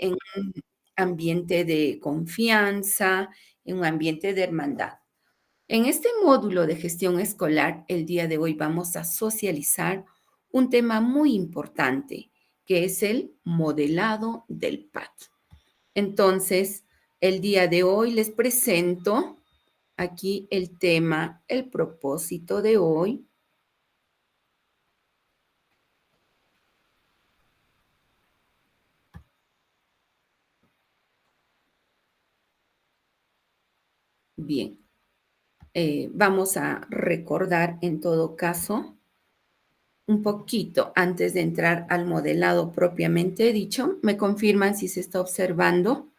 en un ambiente de confianza, en un ambiente de hermandad. En este módulo de gestión escolar, el día de hoy vamos a socializar un tema muy importante, que es el modelado del PAT. Entonces, el día de hoy les presento aquí el tema, el propósito de hoy. Bien, vamos a recordar en todo caso un poquito antes de entrar al modelado propiamente dicho. ¿Me confirman si se está observando?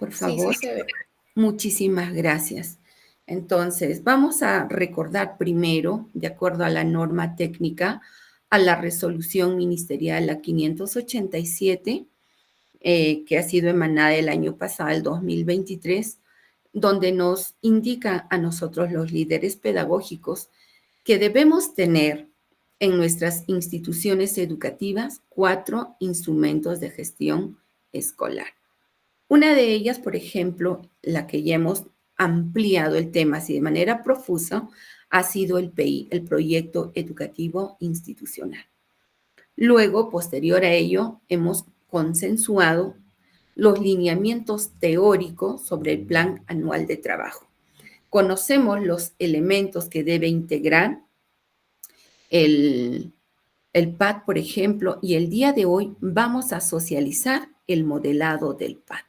Por Sí, favor. sí se ve. Muchísimas gracias. Entonces, vamos a recordar primero, de acuerdo a la norma técnica, a la resolución ministerial a 587, que ha sido emanada el año pasado, el 2023, donde nos indica a nosotros los líderes pedagógicos que debemos tener en nuestras instituciones educativas 4 instrumentos de gestión escolar. Una de ellas, por ejemplo, la que ya hemos ampliado el tema así de manera profusa, ha sido el PI, el Proyecto Educativo Institucional. Luego, posterior a ello, hemos consensuado los lineamientos teóricos sobre el Plan Anual de Trabajo. Conocemos los elementos que debe integrar el, el PAD, por ejemplo, y el día de hoy vamos a socializar el modelado del PAD.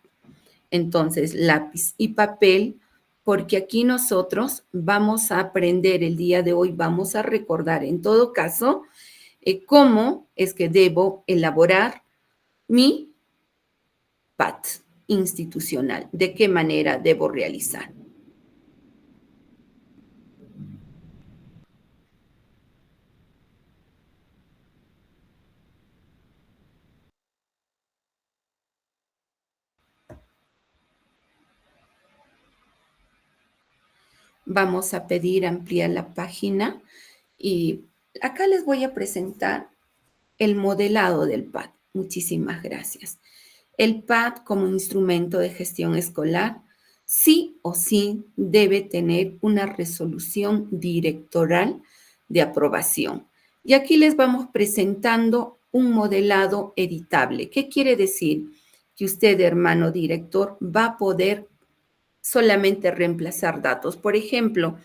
Entonces, lápiz y papel, porque aquí nosotros vamos a aprender el día de hoy, vamos a recordar en todo caso cómo es que debo elaborar mi PAT institucional, de qué manera debo realizar. Vamos a pedir ampliar la página y acá les voy a presentar el modelado del PAD. Muchísimas gracias. El PAD como instrumento de gestión escolar sí o sí debe tener una resolución directoral de aprobación. Y aquí les vamos presentando un modelado editable. ¿Qué quiere decir? Que usted, hermano director, va a poder solamente reemplazar datos. Por ejemplo,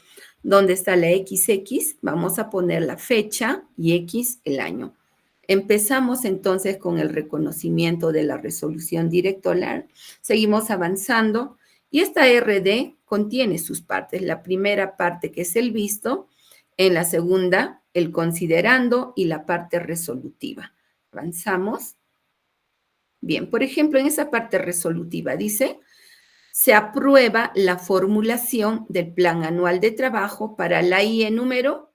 donde está la XX, vamos a poner la fecha y X el año. Empezamos entonces con el reconocimiento de la resolución directoral, seguimos avanzando y esta RD contiene sus partes. La primera parte que es el visto, en la segunda el considerando y la parte resolutiva. Avanzamos. Bien, por ejemplo, en esa parte resolutiva dice, se aprueba la formulación del Plan Anual de Trabajo para la IE número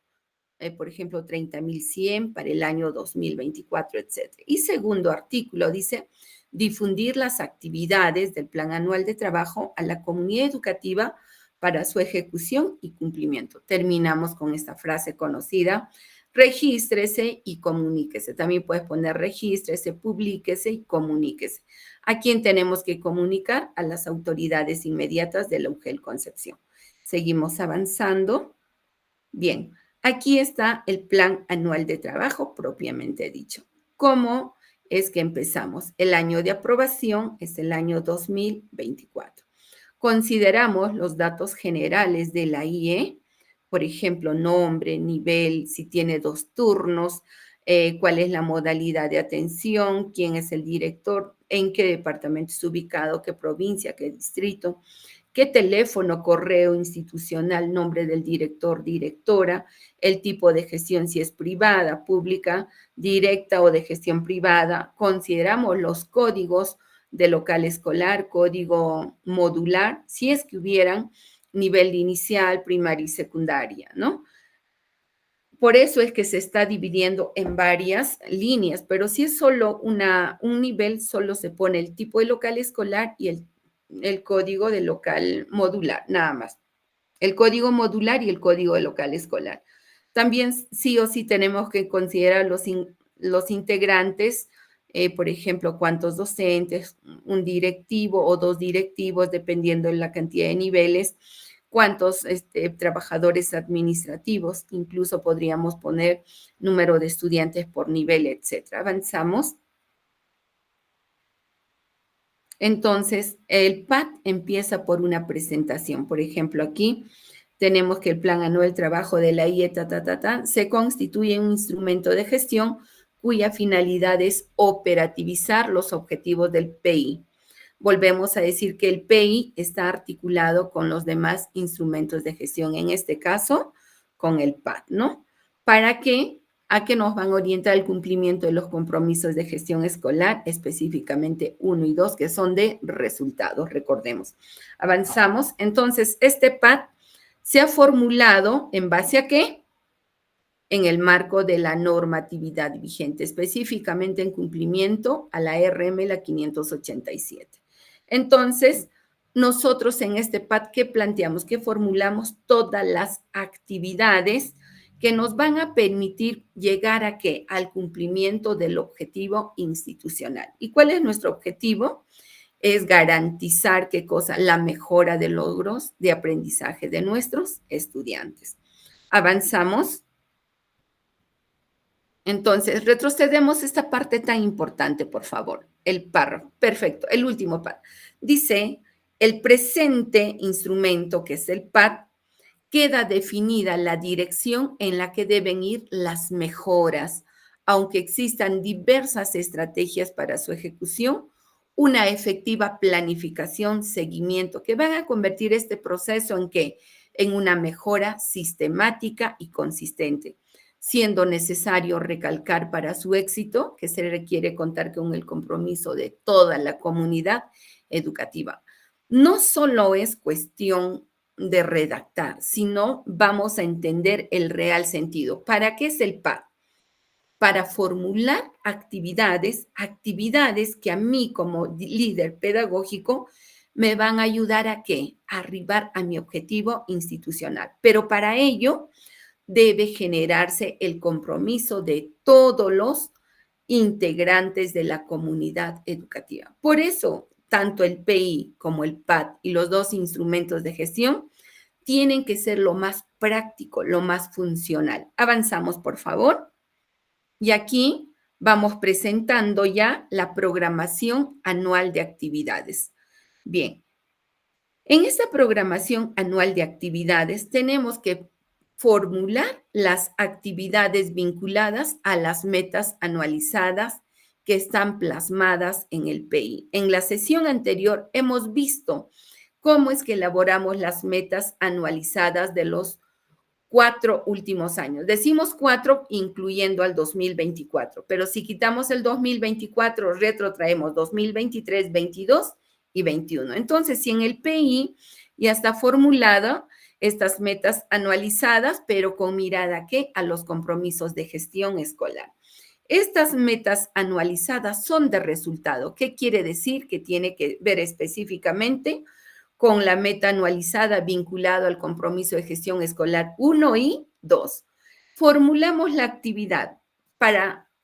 por ejemplo, 30.100 para el año 2024, etc. Y segundo artículo dice, difundir las actividades del Plan Anual de Trabajo a la comunidad educativa para su ejecución y cumplimiento. Terminamos con esta frase conocida, regístrese y comuníquese. También puedes poner regístrese, publíquese y comuníquese. ¿A quién tenemos que comunicar? A las autoridades inmediatas de la UGEL Concepción. Seguimos avanzando. Bien, aquí está el Plan Anual de Trabajo propiamente dicho. ¿Cómo es que empezamos? El año de aprobación es el año 2024. Consideramos los datos generales de la IE, por ejemplo, nombre, nivel, si tiene 2 turnos, cuál es la modalidad de atención, quién es el director, en qué departamento está ubicado, qué provincia, qué distrito, qué teléfono, correo institucional, nombre del director, directora, el tipo de gestión, si es privada, pública, directa o de gestión privada. Consideramos los códigos de local escolar, código modular, si es que hubieran nivel inicial, primaria y secundaria, ¿no? Por eso es que se está dividiendo en varias líneas, pero si es solo un nivel, solo se pone el tipo de local escolar y el código de local modular, nada más. El código modular y el código de local escolar. También sí o sí tenemos que considerar los integrantes por ejemplo, cuántos docentes, un directivo o dos directivos, dependiendo de la cantidad de niveles, cuántos trabajadores administrativos, incluso podríamos poner número de estudiantes por nivel, etcétera. Avanzamos. Entonces, el PAT empieza por una presentación. Por ejemplo, aquí tenemos que el Plan Anual de Trabajo de la IE, se constituye un instrumento de gestión cuya finalidad es operativizar los objetivos del PI. Volvemos a decir que el PI está articulado con los demás instrumentos de gestión, en este caso, con el PAT, ¿no? ¿Para qué? A que nos van a orientar el cumplimiento de los compromisos de gestión escolar, específicamente 1 y 2, que son de resultados, recordemos. Avanzamos. Entonces, este PAT se ha formulado en base a qué? En el marco de la normatividad vigente, específicamente en cumplimiento a la RM, la 587. Entonces, nosotros en este PAT, ¿qué planteamos? Que formulamos todas las actividades que nos van a permitir llegar a qué? Al cumplimiento del objetivo institucional. ¿Y cuál es nuestro objetivo? Es garantizar, ¿qué cosa? La mejora de logros de aprendizaje de nuestros estudiantes. Avanzamos. Entonces, retrocedemos esta parte tan importante, por favor. El párrafo. Perfecto. El último párrafo. Dice, el presente instrumento, que es el PAT, queda definida la dirección en la que deben ir las mejoras, aunque existan diversas estrategias para su ejecución, una efectiva planificación, seguimiento, que van a convertir este proceso en ¿qué? En una mejora sistemática y consistente, siendo necesario recalcar para su éxito que se requiere contar con el compromiso de toda la comunidad educativa. No solo es cuestión de redactar, sino vamos a entender el real sentido. ¿Para qué es el PAD? Para formular actividades que a mí como líder pedagógico me van a ayudar a qué? A arribar a mi objetivo institucional. Pero para ello debe generarse el compromiso de todos los integrantes de la comunidad educativa. Por eso, tanto el PI como el PAD y los dos instrumentos de gestión tienen que ser lo más práctico, lo más funcional. Avanzamos, por favor. Y aquí vamos presentando ya la programación anual de actividades. Bien, en esta programación anual de actividades tenemos que formular las actividades vinculadas a las metas anualizadas que están plasmadas en el PI. En la sesión anterior hemos visto cómo es que elaboramos las metas anualizadas de los 4 últimos años. Decimos 4 incluyendo al 2024, pero si quitamos el 2024, retrotraemos 2023, 22 y 21. Entonces, si en el PI ya está formulada estas metas anualizadas, pero con mirada ¿a qué? A los compromisos de gestión escolar. Estas metas anualizadas son de resultado. ¿Qué quiere decir? Que tiene que ver específicamente con la meta anualizada vinculado al compromiso de gestión escolar 1 y 2. Formulamos la actividad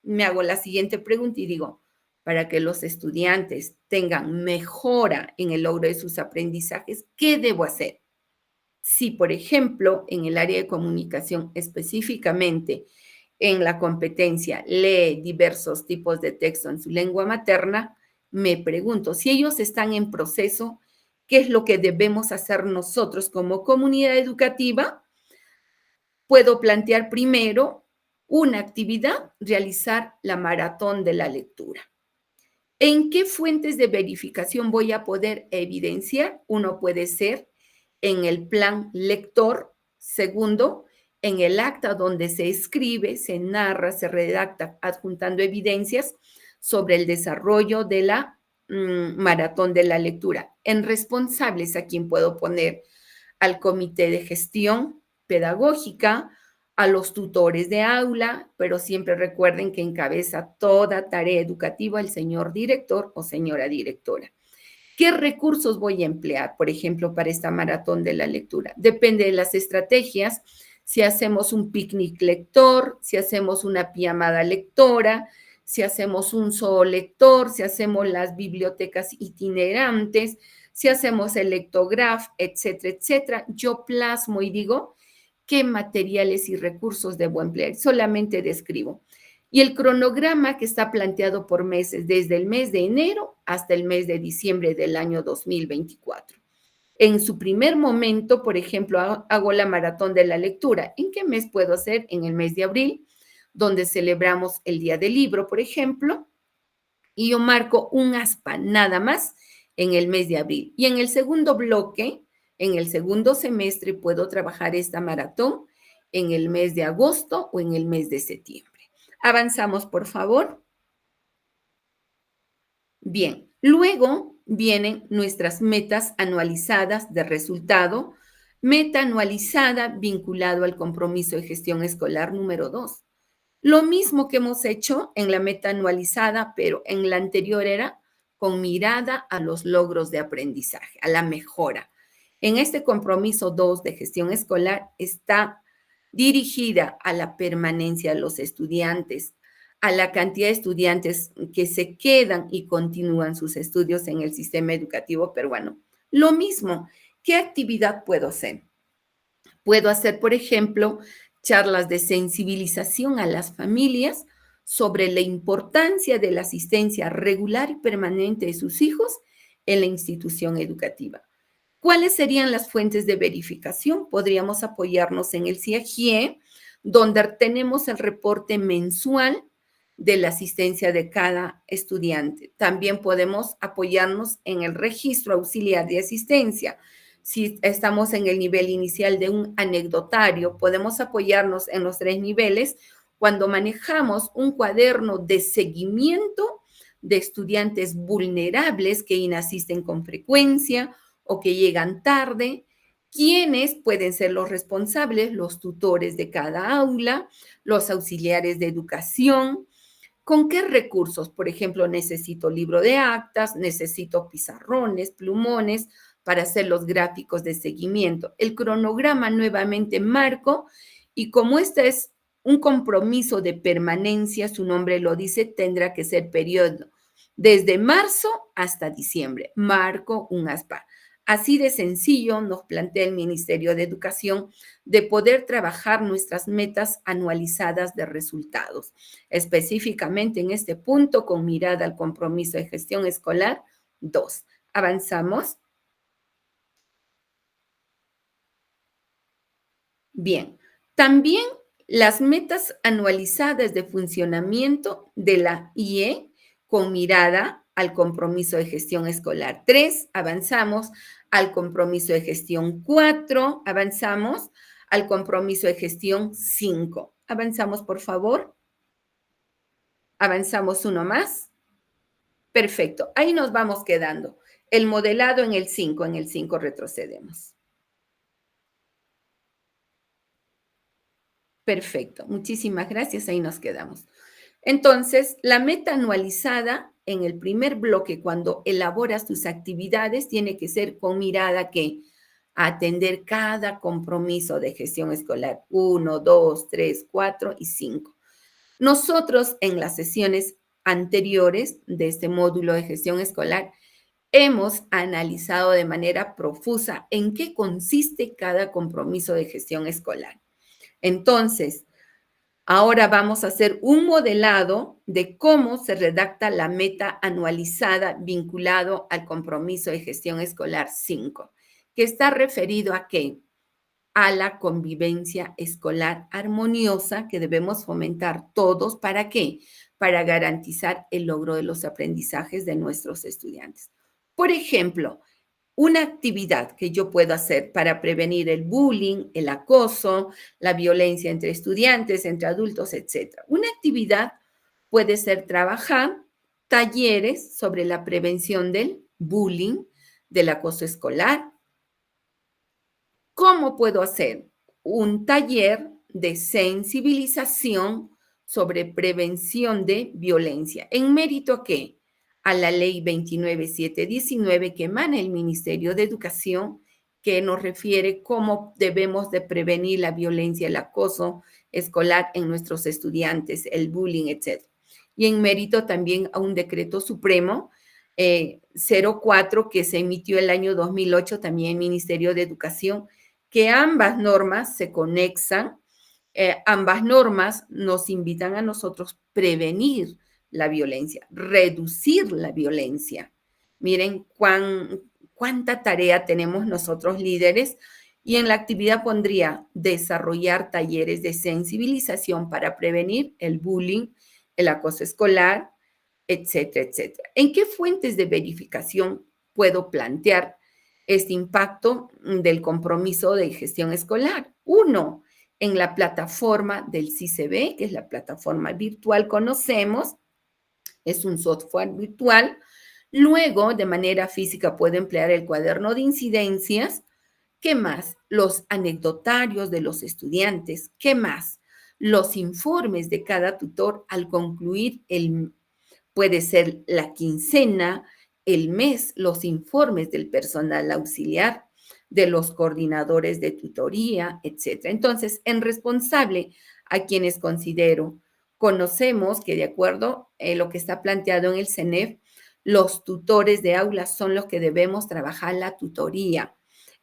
me hago la siguiente pregunta y digo, para que los estudiantes tengan mejora en el logro de sus aprendizajes, ¿qué debo hacer? Si, por ejemplo, en el área de comunicación, específicamente en la competencia, lee diversos tipos de texto en su lengua materna, me pregunto, si ellos están en proceso, ¿qué es lo que debemos hacer nosotros como comunidad educativa? Puedo plantear primero una actividad, realizar la maratón de la lectura. ¿En qué fuentes de verificación voy a poder evidenciar? Uno puede ser en el plan lector. Segundo, en el acta donde se escribe, se narra, se redacta, adjuntando evidencias sobre el desarrollo de la maratón de la lectura. En responsables, a quien puedo poner al comité de gestión pedagógica, a los tutores de aula, pero siempre recuerden que encabeza toda tarea educativa el señor director o señora directora. ¿Qué recursos voy a emplear, por ejemplo, para esta maratón de la lectura? Depende de las estrategias. Si hacemos un picnic lector, si hacemos una pijamada lectora, si hacemos un solo lector, si hacemos las bibliotecas itinerantes, si hacemos el lectograph, etcétera, etcétera. Yo plasmo y digo qué materiales y recursos debo emplear. Solamente describo. Y el cronograma que está planteado por meses, desde el mes de enero hasta el mes de diciembre del año 2024. En su primer momento, por ejemplo, hago la maratón de la lectura. ¿En qué mes puedo hacer? En el mes de abril, donde celebramos el Día del Libro, por ejemplo, y yo marco un aspa nada más en el mes de abril. Y en el segundo bloque, en el segundo semestre, puedo trabajar esta maratón en el mes de agosto o en el mes de septiembre. Avanzamos, por favor. Bien, luego vienen nuestras metas anualizadas de resultado. Meta anualizada vinculado al compromiso de gestión escolar número 2. Lo mismo que hemos hecho en la meta anualizada, pero en la anterior era con mirada a los logros de aprendizaje, a la mejora. En este compromiso 2 de gestión escolar está dirigida a la permanencia de los estudiantes, a la cantidad de estudiantes que se quedan y continúan sus estudios en el sistema educativo peruano. Lo mismo, ¿qué actividad puedo hacer? Puedo hacer, por ejemplo, charlas de sensibilización a las familias sobre la importancia de la asistencia regular y permanente de sus hijos en la institución educativa. ¿Cuáles serían las fuentes de verificación? Podríamos apoyarnos en el CIAGIE, donde tenemos el reporte mensual de la asistencia de cada estudiante. También podemos apoyarnos en el registro auxiliar de asistencia. Si estamos en el nivel inicial de un anecdotario, podemos apoyarnos en los 3 niveles cuando manejamos un cuaderno de seguimiento de estudiantes vulnerables que inasisten con frecuencia o que llegan tarde. ¿Quiénes pueden ser los responsables? Los tutores de cada aula, los auxiliares de educación. ¿Con qué recursos? Por ejemplo, necesito libro de actas, necesito pizarrones, plumones para hacer los gráficos de seguimiento. El cronograma nuevamente marco y como este es un compromiso de permanencia, su nombre lo dice, tendrá que ser periodo desde marzo hasta diciembre. Marco un aspa. Así de sencillo nos plantea el Ministerio de Educación de poder trabajar nuestras metas anualizadas de resultados, específicamente en este punto con mirada al compromiso de gestión escolar 2. Avanzamos. Bien, también las metas anualizadas de funcionamiento de la IE con mirada al compromiso de gestión escolar 3, avanzamos al compromiso de gestión 4, avanzamos al compromiso de gestión 5. Avanzamos, por favor. Avanzamos uno más. Perfecto, ahí nos vamos quedando. El modelado en el 5 retrocedemos. Perfecto, muchísimas gracias, ahí nos quedamos. Entonces, la meta anualizada en el primer bloque, cuando elaboras tus actividades, tiene que ser con mirada que atender cada compromiso de gestión escolar, 1, 2, 3, 4 y 5. Nosotros en las sesiones anteriores de este módulo de gestión escolar hemos analizado de manera profusa en qué consiste cada compromiso de gestión escolar. Entonces, ahora vamos a hacer un modelado de cómo se redacta la meta anualizada vinculado al compromiso de gestión escolar 5, que está referido a qué? A la convivencia escolar armoniosa que debemos fomentar todos. ¿Para qué? Para garantizar el logro de los aprendizajes de nuestros estudiantes. Por ejemplo, una actividad que yo puedo hacer para prevenir el bullying, el acoso, la violencia entre estudiantes, entre adultos, etc. Una actividad puede ser trabajar talleres sobre la prevención del bullying, del acoso escolar. ¿Cómo puedo hacer un taller de sensibilización sobre prevención de violencia? ¿En mérito a qué? A la ley 29719 que emana el Ministerio de Educación, que nos refiere cómo debemos de prevenir la violencia, el acoso escolar en nuestros estudiantes, el bullying, etc. y en mérito también a un decreto supremo 04 que se emitió el año 2008 también el Ministerio de Educación, que ambas normas se conexan, ambas normas nos invitan a nosotros prevenir la violencia, reducir la violencia. Miren cuánta tarea tenemos nosotros líderes y en la actividad pondría desarrollar talleres de sensibilización para prevenir el bullying, el acoso escolar, etcétera, etcétera. ¿En qué fuentes de verificación puedo plantear este impacto del compromiso de gestión escolar? Uno, en la plataforma del CICB, que es la plataforma virtual conocemos, es un software virtual. Luego, de manera física, puedo emplear el cuaderno de incidencias. ¿Qué más? Los anecdotarios de los estudiantes. ¿Qué más? Los informes de cada tutor al concluir puede ser la quincena, el mes, los informes del personal auxiliar, de los coordinadores de tutoría, etcétera. Entonces, en responsable a quienes considero, conocemos que de acuerdo a lo que está planteado en el CENEF, los tutores de aula son los que debemos trabajar la tutoría.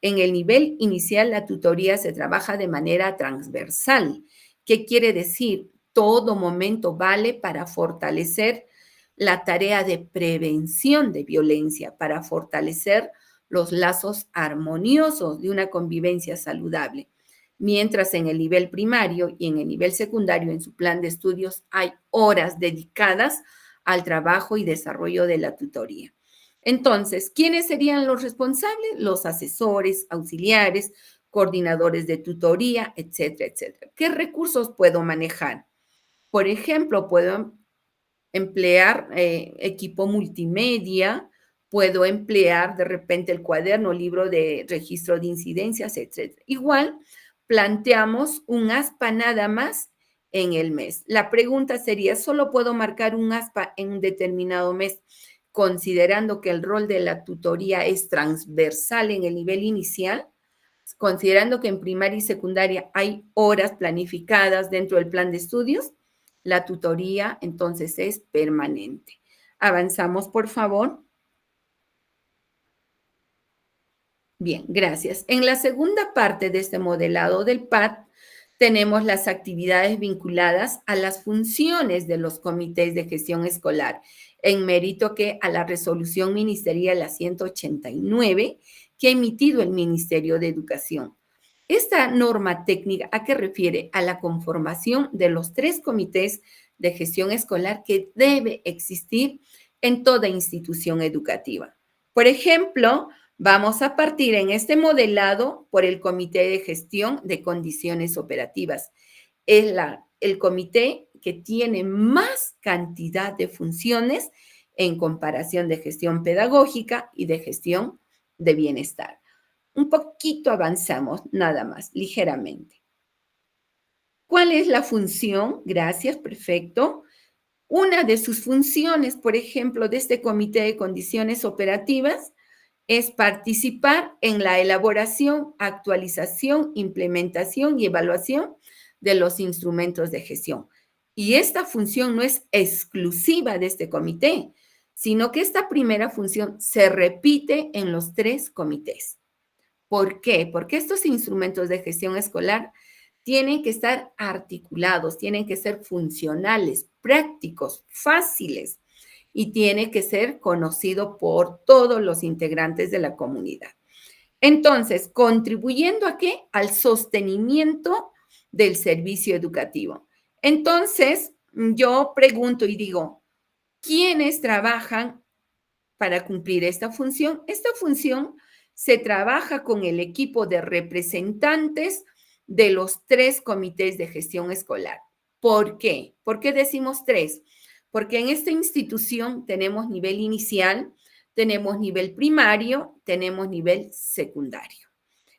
En el nivel inicial, la tutoría se trabaja de manera transversal. ¿Qué quiere decir? Todo momento vale para fortalecer la tarea de prevención de violencia, para fortalecer los lazos armoniosos de una convivencia saludable. Mientras en el nivel primario y en el nivel secundario, en su plan de estudios, hay horas dedicadas al trabajo y desarrollo de la tutoría. Entonces, ¿quiénes serían los responsables? Los asesores, auxiliares, coordinadores de tutoría, etcétera, etcétera. ¿Qué recursos puedo manejar? Por ejemplo, puedo emplear equipo multimedia, puedo emplear de repente el cuaderno, libro de registro de incidencias, etc. Igual, planteamos un ASPA nada más en el mes. La pregunta sería, ¿solo puedo marcar un ASPA en un determinado mes? Considerando que el rol de la tutoría es transversal en el nivel inicial, considerando que en primaria y secundaria hay horas planificadas dentro del plan de estudios, la tutoría entonces es permanente. Avanzamos, por favor. Bien, gracias. En la segunda parte de este modelado del PAD, tenemos las actividades vinculadas a las funciones de los comités de gestión escolar, en mérito que a la resolución ministerial la 189 que ha emitido el Ministerio de Educación. Esta norma técnica, ¿a qué refiere? A la conformación de los 3 comités de gestión escolar que debe existir en toda institución educativa. Por ejemplo, vamos a partir en este modelado por el Comité de Gestión de Condiciones Operativas. Es el comité que tiene más cantidad de funciones en comparación de gestión pedagógica y de gestión de bienestar. Un poquito avanzamos, nada más, ligeramente. ¿Cuál es la función? Gracias, perfecto. Una de sus funciones, por ejemplo, de este Comité de Condiciones Operativas es participar en la elaboración, actualización, implementación y evaluación de los instrumentos de gestión. Y esta función no es exclusiva de este comité, sino que esta primera función se repite en los 3 comités. ¿Por qué? Porque estos instrumentos de gestión escolar tienen que estar articulados, tienen que ser funcionales, prácticos, fáciles y tiene que ser conocido por todos los integrantes de la comunidad. Entonces, ¿contribuyendo a qué? Al sostenimiento del servicio educativo. Entonces, yo pregunto y digo, ¿quiénes trabajan para cumplir esta función? Esta función se trabaja con el equipo de representantes de los 3 comités de gestión escolar. ¿Por qué? ¿Por qué decimos 3? Porque en esta institución tenemos nivel inicial, tenemos nivel primario, tenemos nivel secundario.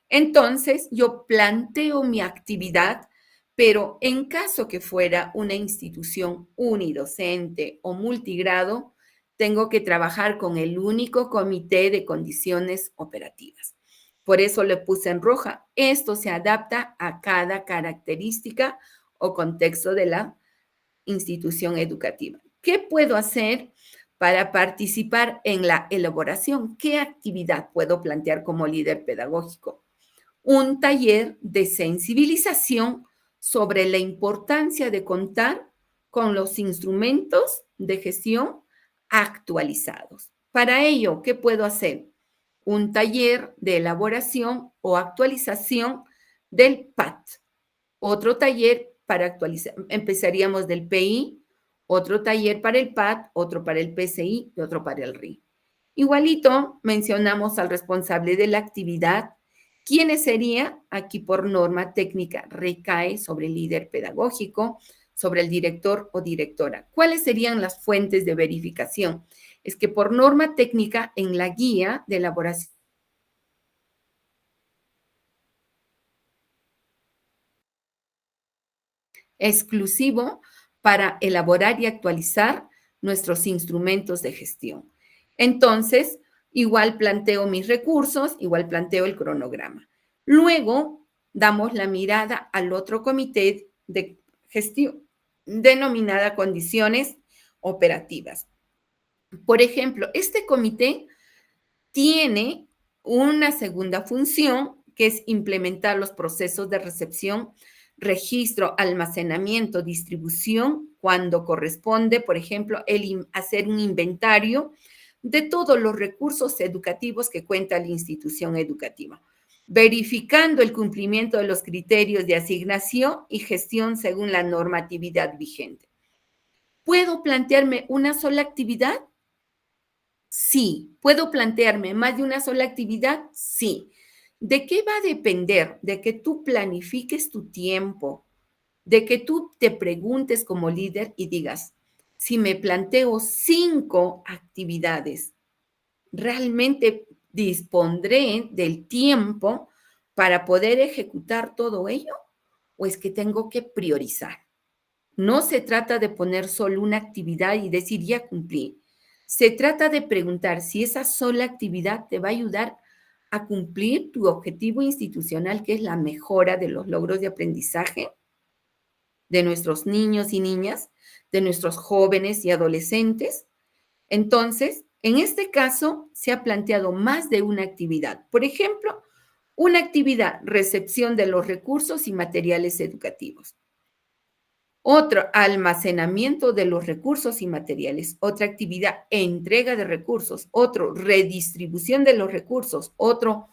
Entonces, yo planteo mi actividad, pero en caso que fuera una institución unidocente o multigrado, tengo que trabajar con el único comité de condiciones operativas. Por eso le puse en roja. Esto se adapta a cada característica o contexto de la institución educativa. ¿Qué puedo hacer para participar en la elaboración? ¿Qué actividad puedo plantear como líder pedagógico? Un taller de sensibilización sobre la importancia de contar con los instrumentos de gestión actualizados. Para ello, ¿qué puedo hacer? Un taller de elaboración o actualización del PAT. Otro taller para actualizar, empezaríamos del PI, otro taller para el PAT, otro para el PCI y otro para el RI. Igualito, mencionamos al responsable de la actividad. ¿Quién sería? Aquí por norma técnica recae sobre el líder pedagógico, sobre el director o directora. ¿Cuáles serían las fuentes de verificación? Es que por norma técnica en la guía de elaboración exclusivo para elaborar y actualizar nuestros instrumentos de gestión. Entonces, igual planteo mis recursos, igual planteo el cronograma. Luego, damos la mirada al otro comité de gestión, denominada condiciones operativas. Por ejemplo, este comité tiene una segunda función que es implementar los procesos de recepción, registro, almacenamiento, distribución, cuando corresponde, por ejemplo, hacer un inventario de todos los recursos educativos que cuenta la institución educativa, verificando el cumplimiento de los criterios de asignación y gestión según la normatividad vigente. ¿Puedo plantearme una sola actividad? Sí. ¿Puedo plantearme más de una sola actividad? Sí. ¿De qué va a depender? De que tú planifiques tu tiempo, de que tú te preguntes como líder y digas, si me planteo 5 actividades, ¿realmente dispondré del tiempo para poder ejecutar todo ello? ¿O es que tengo que priorizar? No se trata de poner solo una actividad y decir, ya cumplí. Se trata de preguntar si esa sola actividad te va a ayudar a cumplir tu objetivo institucional, que es la mejora de los logros de aprendizaje de nuestros niños y niñas, de nuestros jóvenes y adolescentes. Entonces, en este caso, se ha planteado más de una actividad. Por ejemplo, una actividad, recepción de los recursos y materiales educativos. Otro, almacenamiento de los recursos y materiales. Otra actividad, entrega de recursos. Otro, redistribución de los recursos. Otro,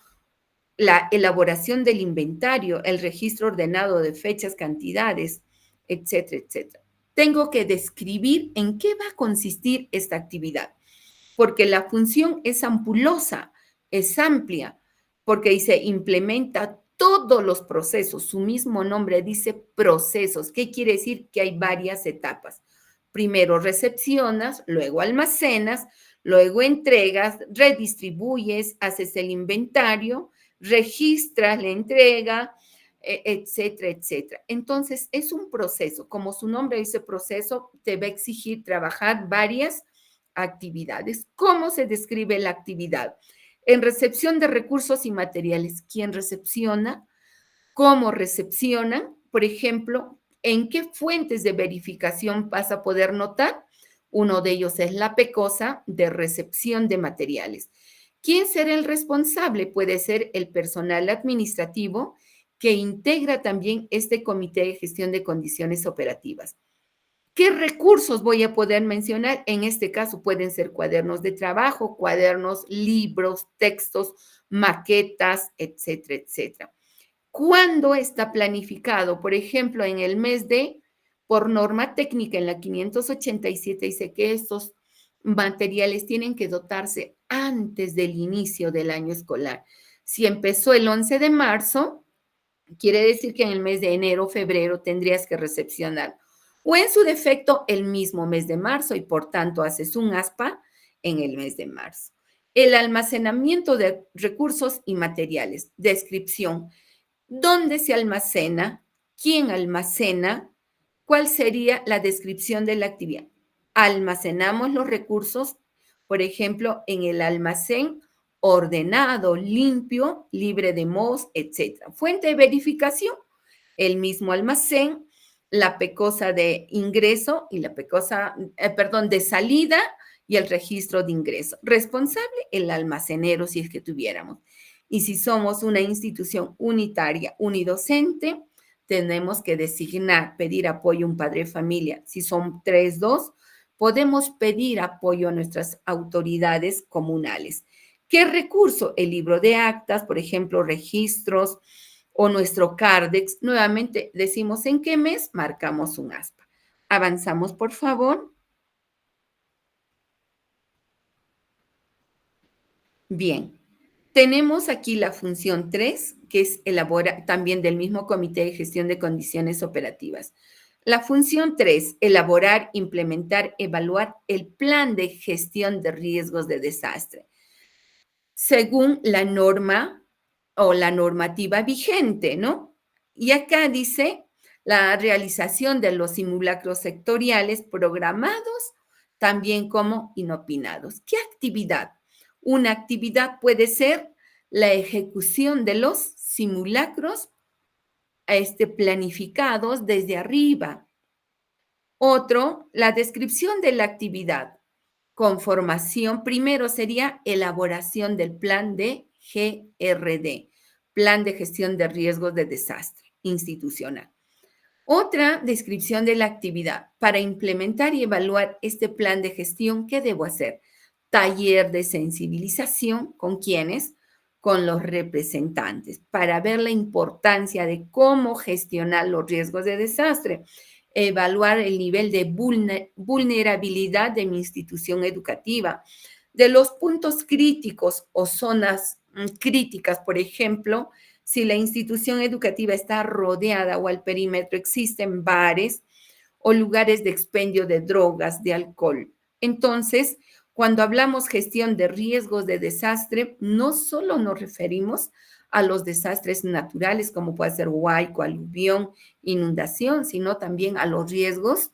la elaboración del inventario, el registro ordenado de fechas, cantidades, etcétera, etcétera. Tengo que describir en qué va a consistir esta actividad, porque la función es ampulosa, es amplia, porque dice implementa todos los procesos. Su mismo nombre dice procesos. ¿Qué quiere decir? Que hay varias etapas. Primero recepcionas, luego almacenas, luego entregas, redistribuyes, haces el inventario, registras la entrega, etcétera, etcétera. Entonces, es un proceso. Como su nombre dice proceso, te va a exigir trabajar varias actividades. ¿Cómo se describe la actividad? En recepción de recursos y materiales, ¿quién recepciona? ¿Cómo recepcionan? Por ejemplo, ¿en qué fuentes de verificación vas a poder notar? Uno de ellos es la PECOSA de recepción de materiales. ¿Quién será el responsable? Puede ser el personal administrativo que integra también este comité de gestión de condiciones operativas. ¿Qué recursos voy a poder mencionar? En este caso pueden ser cuadernos de trabajo, cuadernos, libros, textos, maquetas, etcétera, etcétera. ¿Cuándo está planificado? Por ejemplo, en el mes de, por norma técnica en la 587 dice que estos materiales tienen que dotarse antes del inicio del año escolar. Si empezó el 11 de marzo, quiere decir que en el mes de enero, febrero tendrías que recepcionar o en su defecto el mismo mes de marzo y por tanto haces un ASPA en el mes de marzo. El almacenamiento de recursos y materiales. Descripción. ¿Dónde se almacena? ¿Quién almacena? ¿Cuál sería la descripción de la actividad? Almacenamos los recursos, por ejemplo, en el almacén ordenado, limpio, libre de moho, etc. Fuente de verificación, el mismo almacén, la PECOSA de ingreso y la PECOSA, perdón, de salida y el registro de ingreso. Responsable, el almacenero, si es que tuviéramos. Y si somos una institución unitaria, unidocente, tenemos que designar, pedir apoyo a un padre de familia. Si son 3, 2, podemos pedir apoyo a nuestras autoridades comunales. ¿Qué recurso? El libro de actas, por ejemplo, registros o nuestro CARDEX. Nuevamente decimos en qué mes, marcamos un aspa. Avanzamos, por favor. Bien, tenemos aquí la función 3, que es elaborar también del mismo Comité de Gestión de Condiciones Operativas. La función 3, elaborar, implementar, evaluar el plan de gestión de riesgos de desastre, según la norma o la normativa vigente, ¿no? Y acá dice la realización de los simulacros sectoriales programados, también como inopinados. ¿Qué actividad? Una actividad puede ser la ejecución de los simulacros planificados desde arriba. Otro, la descripción de la actividad. Conformación, primero sería elaboración del plan de GRD, Plan de Gestión de Riesgos de Desastre Institucional. Otra descripción de la actividad. Para implementar y evaluar este plan de gestión, ¿qué debo hacer? Taller de sensibilización. ¿Con quiénes? Con los representantes, para ver la importancia de cómo gestionar los riesgos de desastre, evaluar el nivel de vulnerabilidad de mi institución educativa, de los puntos críticos o zonas críticas, por ejemplo, si la institución educativa está rodeada o al perímetro existen bares o lugares de expendio de drogas, de alcohol. Entonces, cuando hablamos gestión de riesgos de desastre, no solo nos referimos a los desastres naturales como puede ser huaico, aluvión, inundación, sino también a los riesgos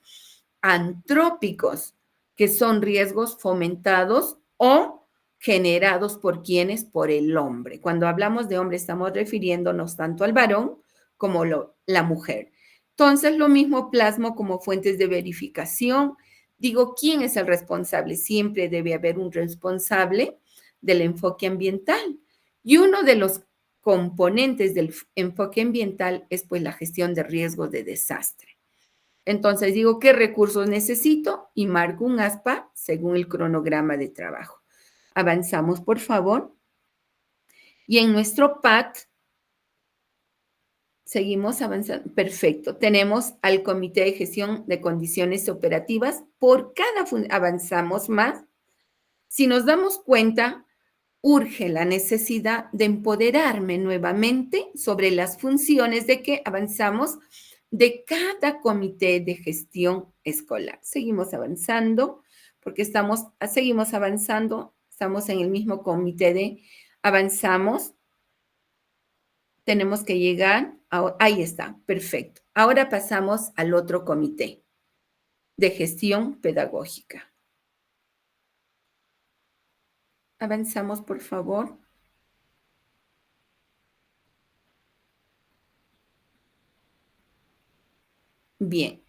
antrópicos, que son riesgos fomentados o generados por quienes, por el hombre. Cuando hablamos de hombre estamos refiriéndonos tanto al varón como la mujer. Entonces, lo mismo plasmo como fuentes de verificación. Digo, ¿quién es el responsable? Siempre debe haber un responsable del enfoque ambiental. Y uno de los componentes del enfoque ambiental es pues la gestión de riesgos de desastre. Entonces digo, ¿qué recursos necesito? Y marco un aspa según el cronograma de trabajo. Avanzamos, por favor. Y en nuestro PAT, seguimos avanzando. Perfecto. Tenemos al Comité de Gestión de Condiciones Operativas. Por cada avanzamos más. Si nos damos cuenta, urge la necesidad de empoderarme nuevamente sobre las funciones de que avanzamos de cada comité de gestión escolar. Seguimos avanzando porque seguimos avanzando, estamos en el mismo comité de avanzamos. Tenemos que llegar, ahí está, perfecto. Ahora pasamos al otro comité de gestión pedagógica. Avanzamos, por favor. Bien,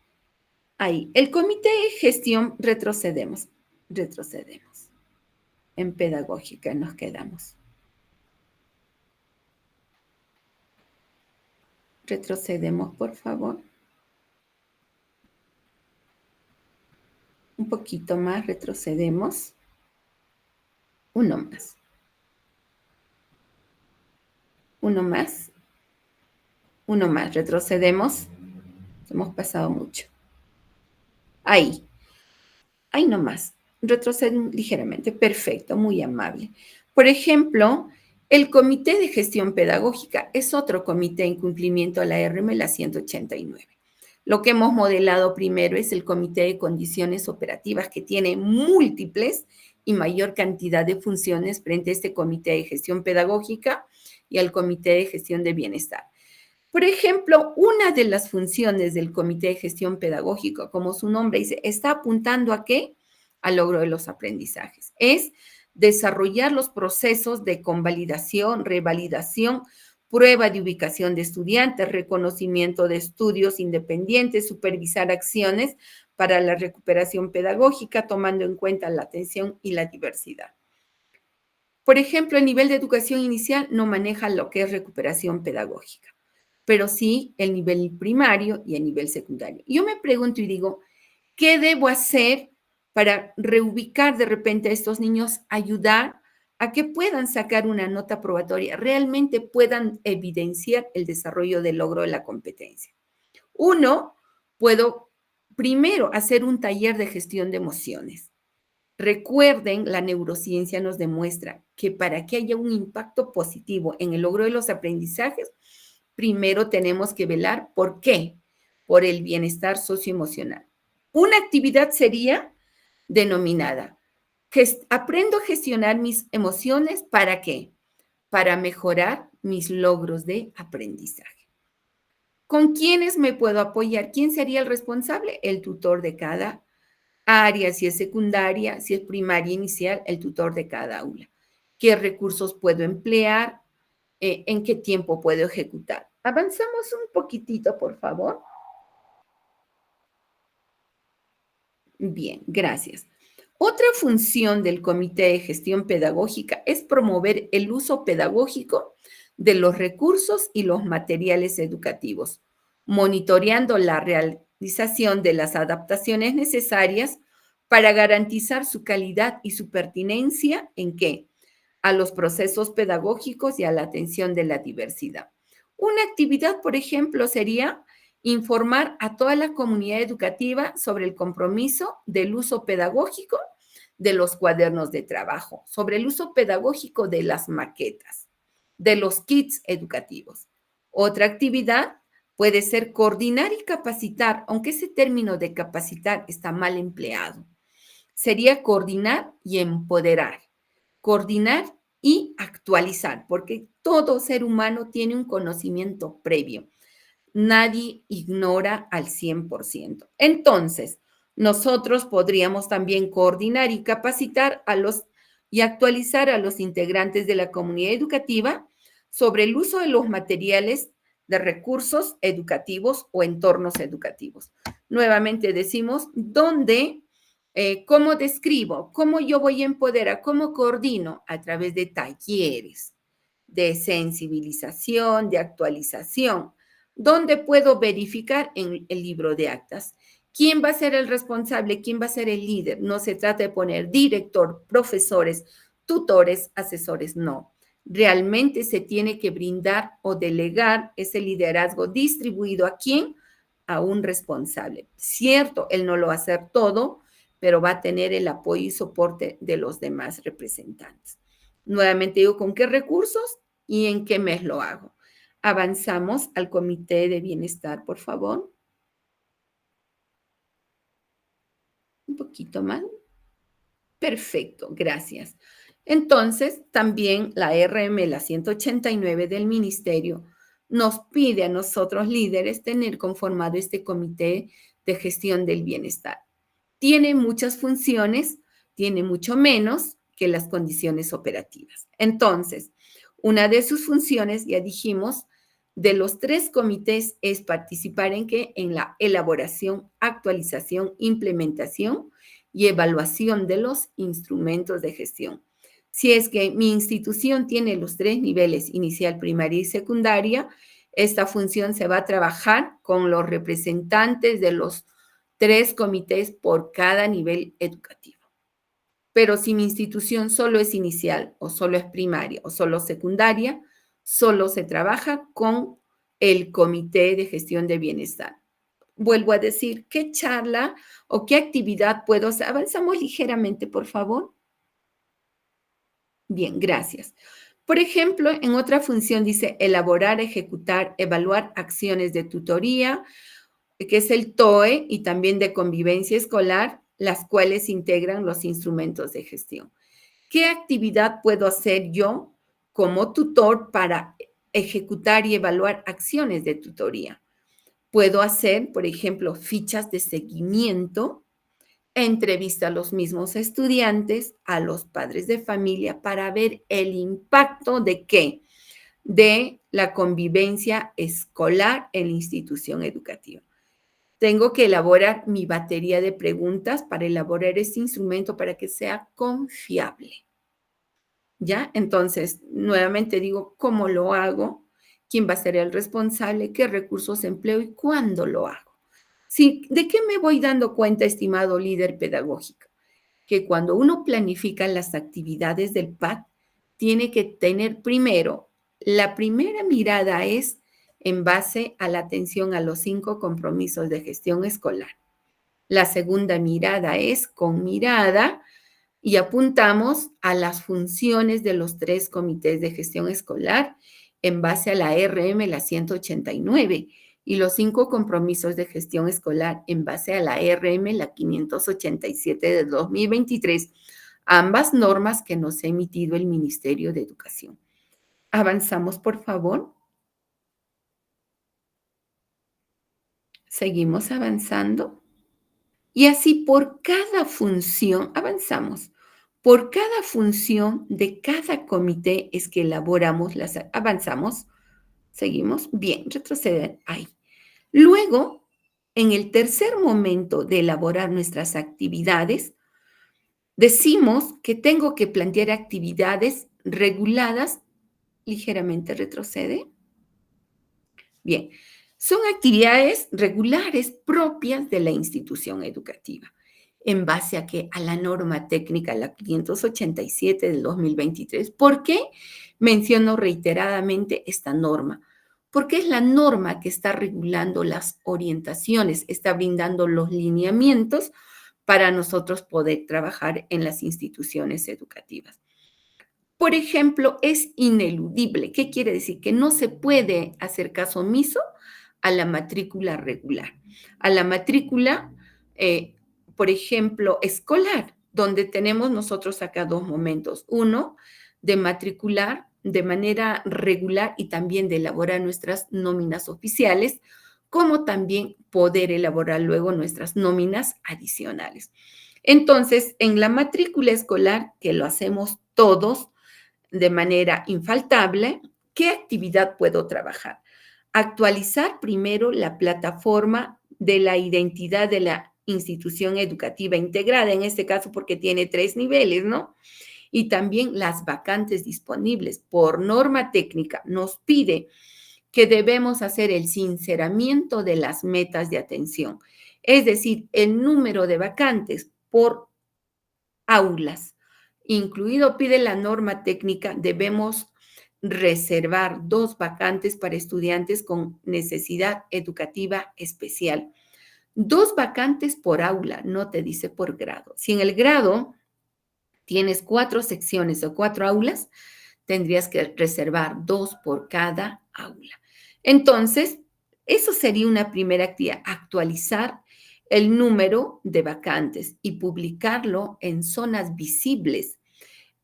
ahí. El comité de gestión retrocedemos. En pedagógica nos quedamos. Retrocedemos, por favor. Un poquito más, retrocedemos. Uno más. Uno más. Uno más, retrocedemos. Hemos pasado mucho. Ahí. Ahí nomás. Retroceden ligeramente. Perfecto, muy amable. Por ejemplo, el Comité de Gestión Pedagógica es otro comité en cumplimiento a la RM, la 189. Lo que hemos modelado primero es el Comité de Condiciones Operativas, que tiene múltiples y mayor cantidad de funciones frente a este Comité de Gestión Pedagógica y al Comité de Gestión de Bienestar. Por ejemplo, una de las funciones del Comité de Gestión Pedagógica, como su nombre dice, está apuntando ¿a qué? Al logro de los aprendizajes. Es desarrollar los procesos de convalidación, revalidación, prueba de ubicación de estudiantes, reconocimiento de estudios independientes, supervisar acciones para la recuperación pedagógica, tomando en cuenta la atención y la diversidad. Por ejemplo, el nivel de educación inicial no maneja lo que es recuperación pedagógica, pero sí el nivel primario y el nivel secundario. Yo me pregunto y digo, ¿qué debo hacer para reubicar de repente a estos niños, ayudar a que puedan sacar una nota probatoria, realmente puedan evidenciar el desarrollo del logro de la competencia? Uno, puedo primero hacer un taller de gestión de emociones. Recuerden, la neurociencia nos demuestra que para que haya un impacto positivo en el logro de los aprendizajes, primero tenemos que velar por qué, por el bienestar socioemocional. Una actividad sería denominada, aprendo a gestionar mis emociones, ¿para qué? Para mejorar mis logros de aprendizaje. ¿Con quiénes me puedo apoyar? ¿Quién sería el responsable? El tutor de cada área, si es secundaria, si es primaria inicial, el tutor de cada aula. ¿Qué recursos puedo emplear? ¿En qué tiempo puedo ejecutar? Avanzamos un poquitito, por favor. Bien, gracias. Otra función del Comité de Gestión Pedagógica es promover el uso pedagógico de los recursos y los materiales educativos, monitoreando la realización de las adaptaciones necesarias para garantizar su calidad y su pertinencia en qué, a los procesos pedagógicos y a la atención de la diversidad. Una actividad, por ejemplo, sería informar a toda la comunidad educativa sobre el compromiso del uso pedagógico de los cuadernos de trabajo, sobre el uso pedagógico de las maquetas, de los kits educativos. Otra actividad puede ser coordinar y capacitar, aunque ese término de capacitar está mal empleado. Sería coordinar y empoderar, coordinar y actualizar, porque todo ser humano tiene un conocimiento previo. Nadie ignora al 100%. Entonces, nosotros podríamos también coordinar y capacitar a los y actualizar a los integrantes de la comunidad educativa sobre el uso de los materiales de recursos educativos o entornos educativos. Nuevamente decimos, ¿dónde, cómo describo, cómo yo voy a empoderar, cómo coordino? A través de talleres, de sensibilización, de actualización. ¿Dónde puedo verificar? En el libro de actas. ¿Quién va a ser el responsable? ¿Quién va a ser el líder? No se trata de poner director, profesores, tutores, asesores, no. Realmente se tiene que brindar o delegar ese liderazgo distribuido ¿a quién? A un responsable. Cierto, él no lo va a hacer todo, pero va a tener el apoyo y soporte de los demás representantes. Nuevamente digo, ¿con qué recursos y en qué mes lo hago? Avanzamos al comité de bienestar, por favor. Un poquito más. Perfecto, gracias. Entonces, también la RM, la 189 del ministerio, nos pide a nosotros líderes tener conformado este comité de gestión del bienestar. Tiene muchas funciones, tiene mucho menos que las condiciones operativas. Entonces, una de sus funciones, ya dijimos, de los tres comités es participar en qué? En la elaboración, actualización, implementación y evaluación de los instrumentos de gestión. Si es que mi institución tiene los tres niveles, inicial, primaria y secundaria, esta función se va a trabajar con los representantes de los tres comités por cada nivel educativo. Pero si mi institución solo es inicial o solo es primaria o solo secundaria, solo se trabaja con el comité de gestión de bienestar. Vuelvo a decir, ¿qué charla o qué actividad puedo hacer? Avanzamos ligeramente, por favor. Bien, gracias. Por ejemplo, en otra función dice elaborar, ejecutar, evaluar acciones de tutoría, que es el TOE, y también de convivencia escolar, las cuales integran los instrumentos de gestión. ¿Qué actividad puedo hacer yo como tutor para ejecutar y evaluar acciones de tutoría? Puedo hacer, por ejemplo, fichas de seguimiento, entrevista a los mismos estudiantes, a los padres de familia, para ver el impacto de qué, de la convivencia escolar en la institución educativa. Tengo que elaborar mi batería de preguntas para elaborar este instrumento para que sea confiable. ¿Ya? Entonces, nuevamente digo, ¿cómo lo hago? ¿Quién va a ser el responsable? ¿Qué recursos empleo y cuándo lo hago? Sí, ¿de qué me voy dando cuenta, estimado líder pedagógico? Que cuando uno planifica las actividades del PAD, tiene que tener primero, la primera mirada es en base a la atención a los 5 compromisos de gestión escolar. La segunda mirada es con mirada y apuntamos a las funciones de los 3 comités de gestión escolar en base a la RM, la 189, y los 5 compromisos de gestión escolar en base a la RM, la 587 de 2023, ambas normas que nos ha emitido el Ministerio de Educación. Avanzamos, por favor. Seguimos avanzando. Y así por cada función, avanzamos, por cada función de cada comité es que elaboramos las, avanzamos, seguimos, bien, retroceden ahí. Luego, en el tercer momento de elaborar nuestras actividades, decimos que tengo que plantear actividades reguladas, ligeramente retrocede. Bien, son actividades regulares propias de la institución educativa, en base a que a la norma técnica, la 587 del 2023. ¿Por qué menciono reiteradamente esta norma? Porque es la norma que está regulando las orientaciones, está brindando los lineamientos para nosotros poder trabajar en las instituciones educativas. Por ejemplo, es ineludible. ¿Qué quiere decir? Que no se puede hacer caso omiso a la matrícula regular, a la matrícula, por ejemplo, escolar, donde tenemos nosotros acá dos momentos. Uno, de matricular de manera regular y también de elaborar nuestras nóminas oficiales, como también poder elaborar luego nuestras nóminas adicionales. Entonces, en la matrícula escolar, que lo hacemos todos, de manera infaltable, ¿qué actividad puedo trabajar? Actualizar primero la plataforma de la identidad de la institución educativa integrada, en este caso porque tiene 3 niveles, ¿no? Y también las vacantes disponibles. Por norma técnica nos pide que debemos hacer el sinceramiento de las metas de atención, es decir, el número de vacantes por aulas. Incluido pide la norma técnica, debemos reservar 2 vacantes para estudiantes con necesidad educativa especial. 2 vacantes por aula, no te dice por grado. Si en el grado tienes 4 secciones o 4 aulas, tendrías que reservar 2 por cada aula. Entonces, eso sería una primera actividad, actualizar el número de vacantes y publicarlo en zonas visibles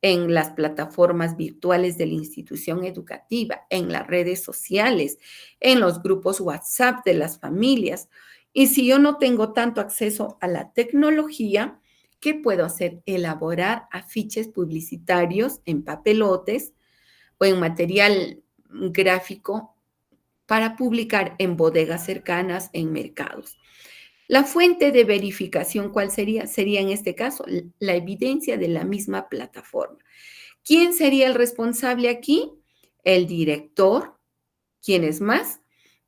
en las plataformas virtuales de la institución educativa, en las redes sociales, en los grupos WhatsApp de las familias. Y si yo no tengo tanto acceso a la tecnología, ¿qué puedo hacer? Elaborar afiches publicitarios en papelotes o en material gráfico para publicar en bodegas cercanas, en mercados. La fuente de verificación, ¿cuál sería? Sería en este caso la evidencia de la misma plataforma. ¿Quién sería el responsable aquí? El director. ¿Quién es más?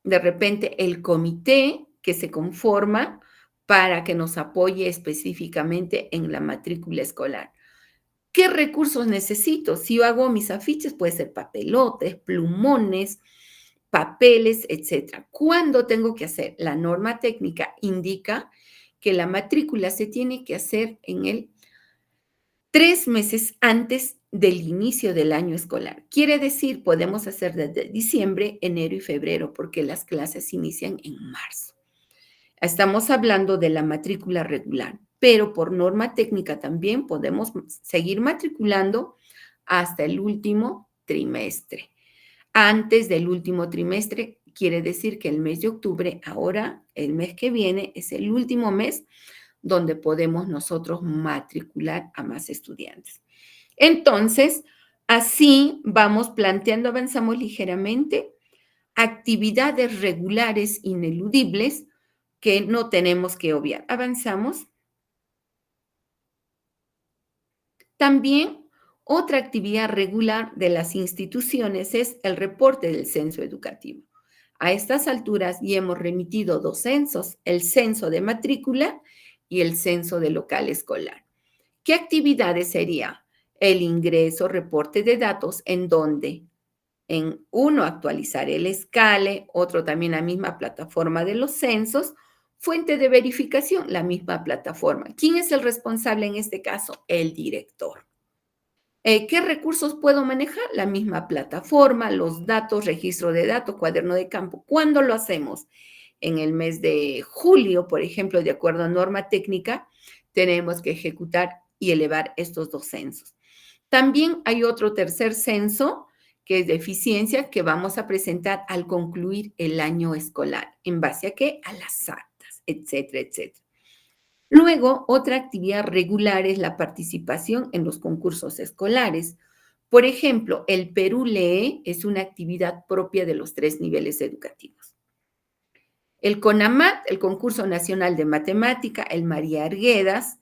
De repente el comité que se conforma para que nos apoye específicamente en la matrícula escolar. ¿Qué recursos necesito? Si yo hago mis afiches, puede ser papelotes, plumones, papeles, etcétera. ¿Cuándo tengo que hacer? La norma técnica indica que la matrícula se tiene que hacer en el 3 meses antes del inicio del año escolar. Quiere decir, podemos hacer desde diciembre, enero y febrero, porque las clases inician en marzo. Estamos hablando de la matrícula regular, pero por norma técnica también podemos seguir matriculando hasta el último trimestre. Antes del último trimestre, quiere decir que el mes de octubre, ahora el mes que viene, es el último mes donde podemos nosotros matricular a más estudiantes. Entonces, Así vamos planteando, avanzamos ligeramente, actividades regulares ineludibles que no tenemos que obviar. Avanzamos. También otra actividad regular de las instituciones es el reporte del censo educativo. A estas alturas ya hemos remitido dos censos, el censo de matrícula y el censo de local escolar. ¿Qué actividades sería? El ingreso, reporte de datos, en donde en uno actualizar el escale, otro también la misma plataforma de los censos, fuente de verificación, la misma plataforma. ¿Quién es el responsable en este caso? El director. ¿Qué recursos puedo manejar? La misma plataforma, los datos, registro de datos, cuaderno de campo. ¿Cuándo lo hacemos? En el mes de julio, por ejemplo, de acuerdo a norma técnica, tenemos que ejecutar y elevar estos dos censos. También hay otro tercer censo, que es de eficiencia, que vamos a presentar al concluir el año escolar. ¿En base a qué? A las actas, etcétera, etcétera. Luego, otra actividad regular es la participación en los concursos escolares. Por ejemplo, el Perú Lee es una actividad propia de los tres niveles educativos. El CONAMAT, el Concurso Nacional de Matemática, el María Arguedas,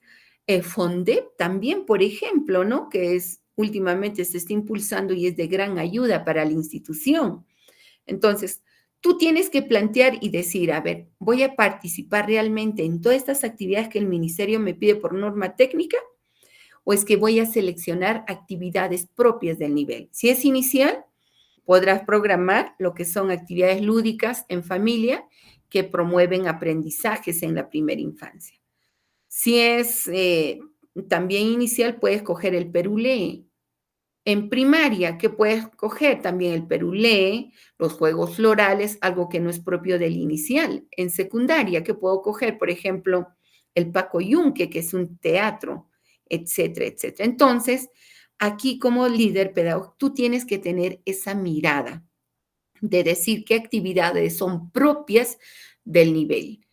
el FONDEP también, por ejemplo, ¿no? Que es últimamente se está impulsando y es de gran ayuda para la institución. Entonces, tú tienes que plantear y decir, a ver, ¿voy a participar realmente en todas estas actividades que el ministerio me pide por norma técnica? ¿O es que voy a seleccionar actividades propias del nivel? Si es inicial, podrás programar lo que son actividades lúdicas en familia que promueven aprendizajes en la primera infancia. Si es también inicial, puedes coger el Perú Lee. En primaria, ¿qué puedes coger? También el Perú Lee, los juegos florales, algo que no es propio del inicial. En secundaria, ¿qué puedo coger? Por ejemplo, el Paco Yunque, que es un teatro, etcétera, etcétera. Entonces, aquí como líder pedagógico, tú tienes que tener esa mirada de decir qué actividades son propias del nivel.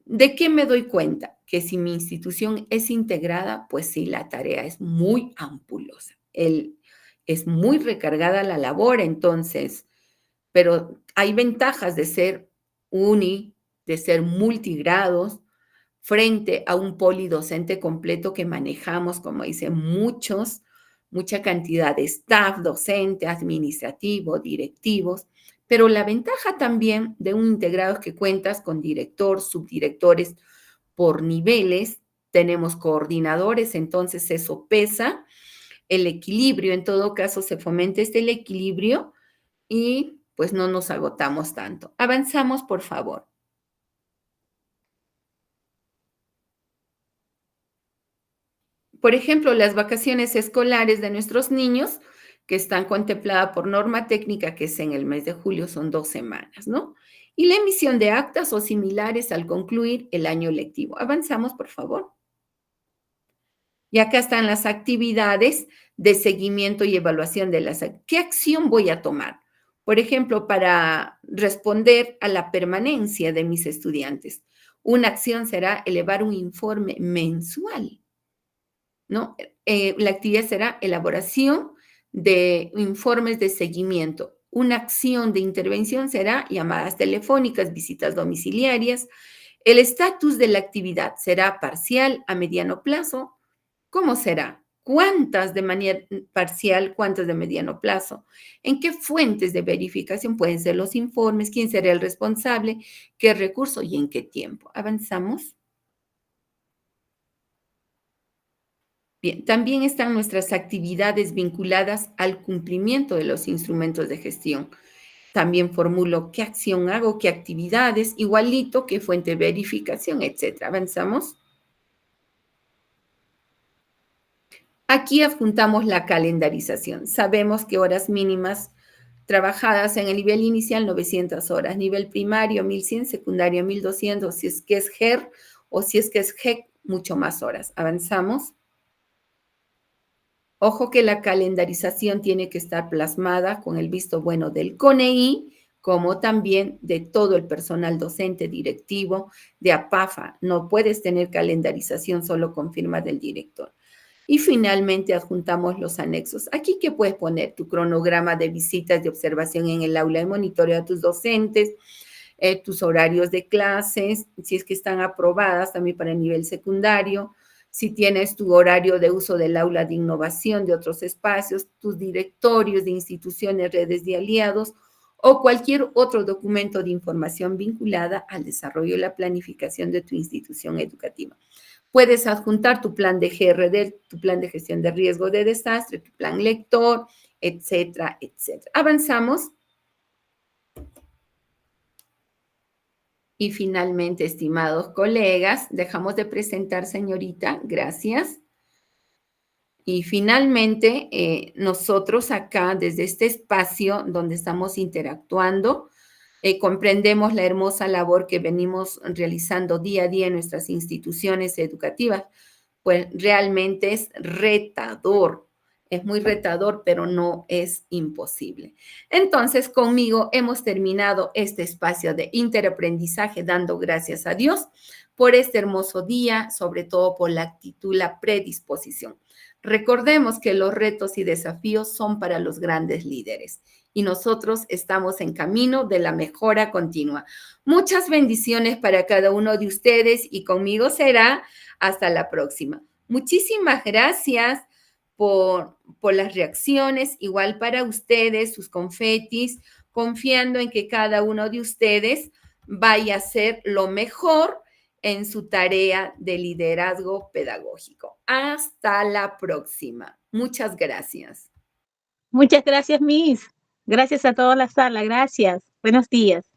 ¿De qué me doy cuenta? Que si mi institución es integrada, pues sí, la tarea es muy ampulosa. Es muy recargada la labor, entonces, pero hay ventajas de ser de ser multigrados, frente a un polidocente completo que manejamos, como dicen mucha cantidad de staff, docente, administrativo, directivos, pero la ventaja también de un integrado es que cuentas con director, subdirectores por niveles, tenemos coordinadores, entonces eso pesa, el equilibrio, en todo caso se fomenta el equilibrio y pues no nos agotamos tanto. Avanzamos, por favor. Por ejemplo, las vacaciones escolares de nuestros niños, que están contempladas por norma técnica, que es en el mes de julio, son 2 semanas, ¿no? Y la emisión de actas o similares al concluir el año lectivo. Avanzamos, por favor. Y acá están las actividades de seguimiento y evaluación de ¿Qué acción voy a tomar? Por ejemplo, para responder a la permanencia de mis estudiantes. Una acción será elevar un informe mensual, ¿no? La actividad será elaboración de informes de seguimiento. Una acción de intervención será llamadas telefónicas, visitas domiciliarias. El estatus de la actividad será parcial, a mediano plazo. ¿Cómo será? ¿Cuántas de manera parcial, cuántas de mediano plazo? ¿En qué fuentes de verificación pueden ser los informes? ¿Quién será el responsable? ¿Qué recurso y en qué tiempo? Avanzamos. Bien, también están nuestras actividades vinculadas al cumplimiento de los instrumentos de gestión. También formulo qué acción hago, qué actividades, igualito qué fuente de verificación, etcétera. Avanzamos. Aquí adjuntamos la calendarización. Sabemos que horas mínimas trabajadas en el nivel inicial, 900 horas, nivel primario, 1100, secundario, 1200, si es que es GER o si es que es GEC, mucho más horas. Avanzamos. Ojo que la calendarización tiene que estar plasmada con el visto bueno del CONEI, como también de todo el personal docente, directivo, de APAFA. No puedes tener calendarización solo con firma del director. Y finalmente adjuntamos los anexos. Aquí que puedes poner tu cronograma de visitas de observación en el aula de monitoreo a tus docentes, tus horarios de clases, si es que están aprobadas también para el nivel secundario, si tienes tu horario de uso del aula de innovación de otros espacios, tus directorios de instituciones, redes de aliados o cualquier otro documento de información vinculada al desarrollo y la planificación de tu institución educativa. Puedes adjuntar tu plan de GRD, tu plan de gestión de riesgo de desastre, tu plan lector, etcétera, etcétera. Avanzamos. Y finalmente, estimados colegas, dejamos de presentar, señorita. Gracias. Y finalmente, nosotros acá, desde este espacio donde estamos interactuando, comprendemos la hermosa labor que venimos realizando día a día en nuestras instituciones educativas, pues realmente es muy retador, pero no es imposible. Entonces, conmigo hemos terminado este espacio de interaprendizaje, dando gracias a Dios por este hermoso día, sobre todo por la actitud, la predisposición. Recordemos que los retos y desafíos son para los grandes líderes y nosotros estamos en camino de la mejora continua. Muchas bendiciones para cada uno de ustedes y conmigo será hasta la próxima. Muchísimas gracias por las reacciones, igual para ustedes, sus confetis, confiando en que cada uno de ustedes vaya a hacer lo mejor en su tarea de liderazgo pedagógico. Hasta la próxima. Muchas gracias. Muchas gracias, Miss. Gracias a toda la sala. Gracias. Buenos días.